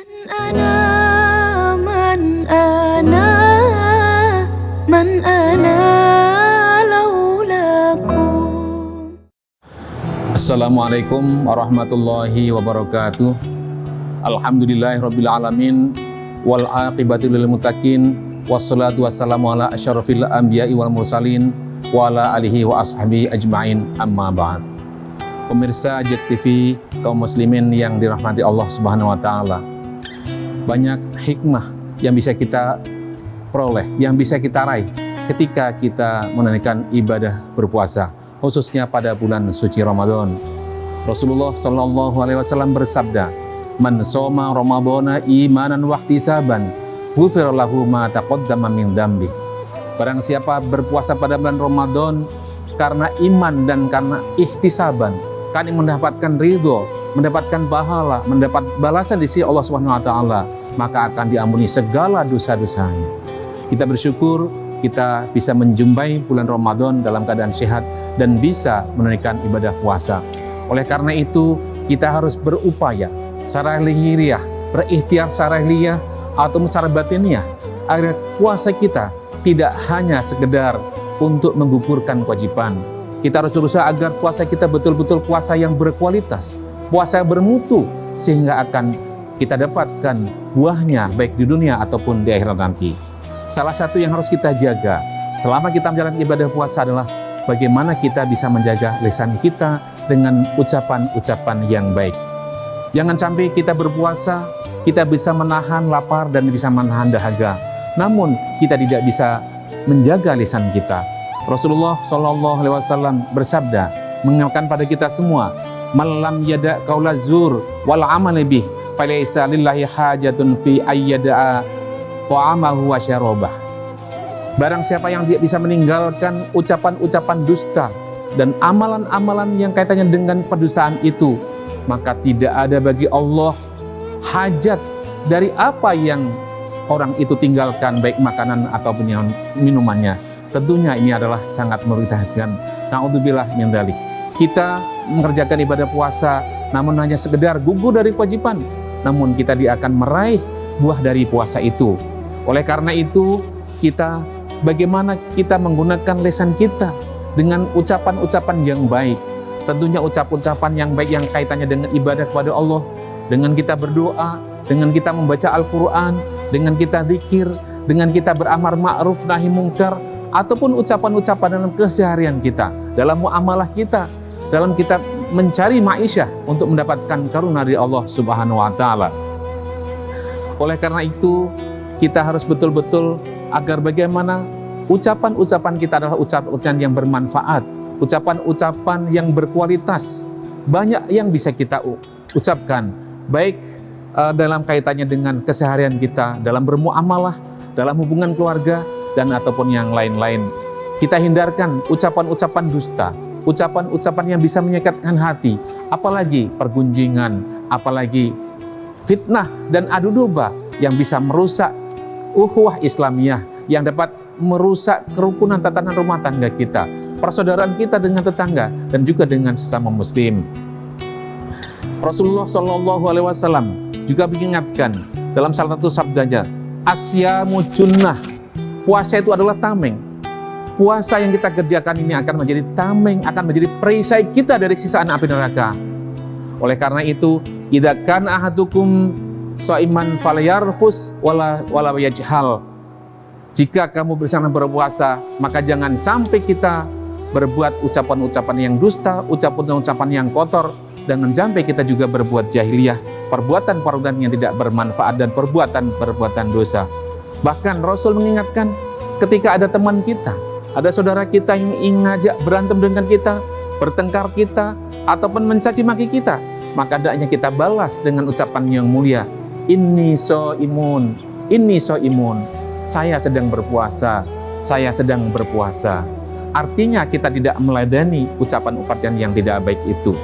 أنا من أنا من أنا لولاكم. Assalamualaikum warahmatullahi wabarakatuh. Alhamdulillahirabbil alamin wal aqibatu lil muttaqin wassalatu wassalamu ala asyrafil anbiya'i wal mursalin wa ala alihi wa ashabihi ajmain, amma ba'd. Pemirsa JEK TV, kaum muslimin yang dirahmati Allah Subhanahu wa taala. Banyak hikmah yang bisa kita peroleh, yang bisa kita raih ketika kita menunaikan ibadah berpuasa, khususnya pada bulan suci Ramadan. Rasulullah Shallallahu Alaihi Wasallam bersabda, "Man shoma Ramadhana imanan wa ihtisaban, ghufira lahu ma taqaddama min dzambi." Barang siapa berpuasa pada bulan Ramadan karena iman dan karena ihtisaban, karena mendapatkan ridho, mendapatkan pahala, mendapat balasan di sisi Allah Subhanahu wa taala, maka akan diampuni segala dosa-dosanya. Kita bersyukur kita bisa menjumpai bulan Ramadan dalam keadaan sehat dan bisa menunaikan ibadah puasa. Oleh karena itu, kita harus berupaya secara lahiriah, berikhtiar secara lahiriah atau secara batiniah agar puasa kita tidak hanya sekedar untuk menggugurkan kewajiban. Kita harus berusaha agar puasa kita betul-betul puasa yang berkualitas, puasa yang bermutu, sehingga akan kita dapatkan buahnya baik di dunia ataupun di akhirat nanti. Salah satu yang harus kita jaga selama kita menjalankan ibadah puasa adalah bagaimana kita bisa menjaga lisan kita dengan ucapan-ucapan yang baik. Jangan sampai kita berpuasa, kita bisa menahan lapar dan bisa menahan dahaga, namun kita tidak bisa menjaga lisan kita. Rasulullah Shallallahu Alaihi Wasallam bersabda, mengingatkan pada kita semua, "Malam yada qaula zur wal amal bih, falaysa lillahi hajatun fi ayyada'a ta'amahu wa syarabah." Barang siapa yang tidak bisa meninggalkan ucapan-ucapan dusta dan amalan-amalan yang kaitannya dengan pendustaan itu, maka tidak ada bagi Allah hajat dari apa yang orang itu tinggalkan, baik makanan ataupun yang minumannya. Tentunya ini adalah sangat merugikan. Na'udzubillah min dzalik. Kita mengerjakan ibadah puasa namun hanya sekedar gugur dari kewajiban, namun kita akan meraih buah dari puasa itu. Oleh karena itu, bagaimana kita menggunakan lisan kita dengan ucapan-ucapan yang baik. Tentunya ucapan-ucapan yang baik yang kaitannya dengan ibadah kepada Allah, dengan kita berdoa, dengan kita membaca Al-Quran, dengan kita zikir, dengan kita beramar ma'ruf nahi mungkar, ataupun ucapan-ucapan dalam keseharian kita, dalam muamalah kita, dalam kita mencari ma'isyah untuk mendapatkan karunia dari Allah Subhanahu wa taala. Oleh karena itu, kita harus betul-betul agar bagaimana ucapan-ucapan kita adalah ucapan-ucapan yang bermanfaat, ucapan-ucapan yang berkualitas. Banyak yang bisa kita ucapkan, baik dalam kaitannya dengan keseharian kita, dalam bermuamalah, dalam hubungan keluarga, dan ataupun yang lain-lain. Kita hindarkan ucapan-ucapan dusta, ucapan-ucapan yang bisa menyakitkan hati, apalagi pergunjingan, apalagi fitnah dan adu domba yang bisa merusak ukhuwah Islamiyah, yang dapat merusak kerukunan tatanan rumah tangga kita, persaudaraan kita dengan tetangga, dan juga dengan sesama muslim. Rasulullah Shallallahu Alaihi Wasallam juga mengingatkan dalam salah satu sabdanya, "Asyamu junnah." Puasa itu adalah tameng. Puasa yang kita kerjakan ini akan menjadi tameng, akan menjadi perisai kita dari sisaan api neraka. Oleh karena itu, idza kana ahadukum shaiman falyarfus wala yajhal. Jika kamu bersama berpuasa, maka jangan sampai kita berbuat ucapan-ucapan yang dusta, ucapan-ucapan yang kotor, dan sampai kita juga berbuat jahiliyah, perbuatan-perbuatan yang tidak bermanfaat dan perbuatan-perbuatan dosa. Bahkan Rasul mengingatkan ketika ada teman kita, ada saudara kita yang ingin ngajak berantem dengan kita, bertengkar kita, ataupun mencaci maki kita, maka hendaknya kita balas dengan ucapan yang mulia, "Inni shaimun, inni shaimun." Saya sedang berpuasa, saya sedang berpuasa. Artinya kita tidak meladani ucapan-ucapan yang tidak baik itu.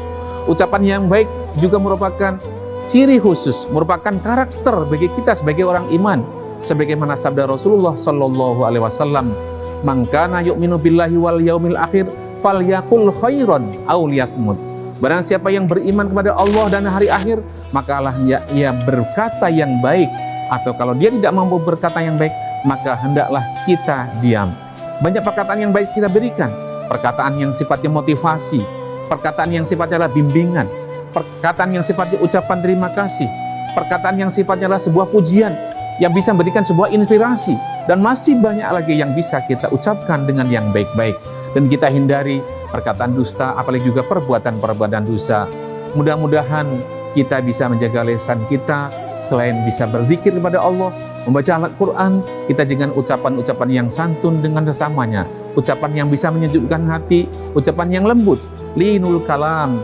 Ucapan yang baik juga merupakan ciri khusus, merupakan karakter bagi kita sebagai orang iman. Sebagaimana sabda Rasulullah Shallallahu Alaihi Wasallam, "Man kana yu'minu billahi wal yaumil akhir falyaqul khairan aw liyasmut." Barang siapa yang beriman kepada Allah dan hari akhir, maka lah ia berkata yang baik. Atau kalau dia tidak mampu berkata yang baik, maka hendaklah kita diam. Banyak perkataan yang baik kita berikan. Perkataan yang sifatnya motivasi, perkataan yang sifatnya adalah bimbingan, perkataan yang sifatnya ucapan terima kasih, perkataan yang sifatnya adalah sebuah pujian yang bisa memberikan sebuah inspirasi. Dan masih banyak lagi yang bisa kita ucapkan dengan yang baik-baik. Dan kita hindari perkataan dusta, apalagi juga perbuatan-perbuatan dosa. Mudah-mudahan kita bisa menjaga lisan kita, selain bisa berzikir kepada Allah, membaca Al-Quran, kita dengan ucapan-ucapan yang santun dengan sesamanya, ucapan yang bisa menyejukkan hati, ucapan yang lembut, linul kalam,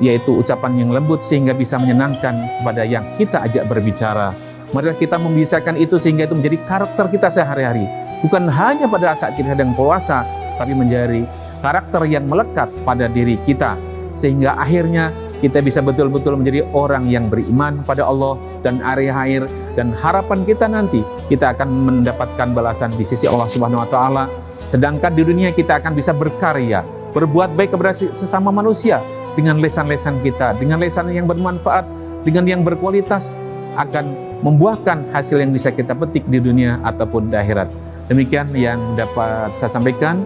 yaitu ucapan yang lembut sehingga bisa menyenangkan kepada yang kita ajak berbicara. Mari kita membiasakan itu sehingga itu menjadi karakter kita sehari-hari. Bukan hanya pada saat kita sedang puasa, tapi menjadi karakter yang melekat pada diri kita. Sehingga akhirnya kita bisa betul-betul menjadi orang yang beriman pada Allah dan hari akhir. Dan harapan kita nanti, kita akan mendapatkan balasan di sisi Allah Subhanahu wa Ta'ala. Sedangkan di dunia kita akan bisa berkarya, berbuat baik kepada sesama manusia dengan lesan-lesan kita, dengan lesan yang bermanfaat, dengan yang berkualitas, akan membuahkan hasil yang bisa kita petik di dunia ataupun di akhirat. Demikian yang dapat saya sampaikan.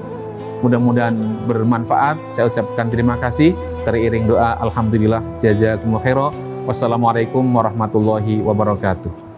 Mudah-mudahan bermanfaat. Saya ucapkan terima kasih teriring doa alhamdulillah jazakumullah khairan. Wassalamualaikum warahmatullahi wabarakatuh.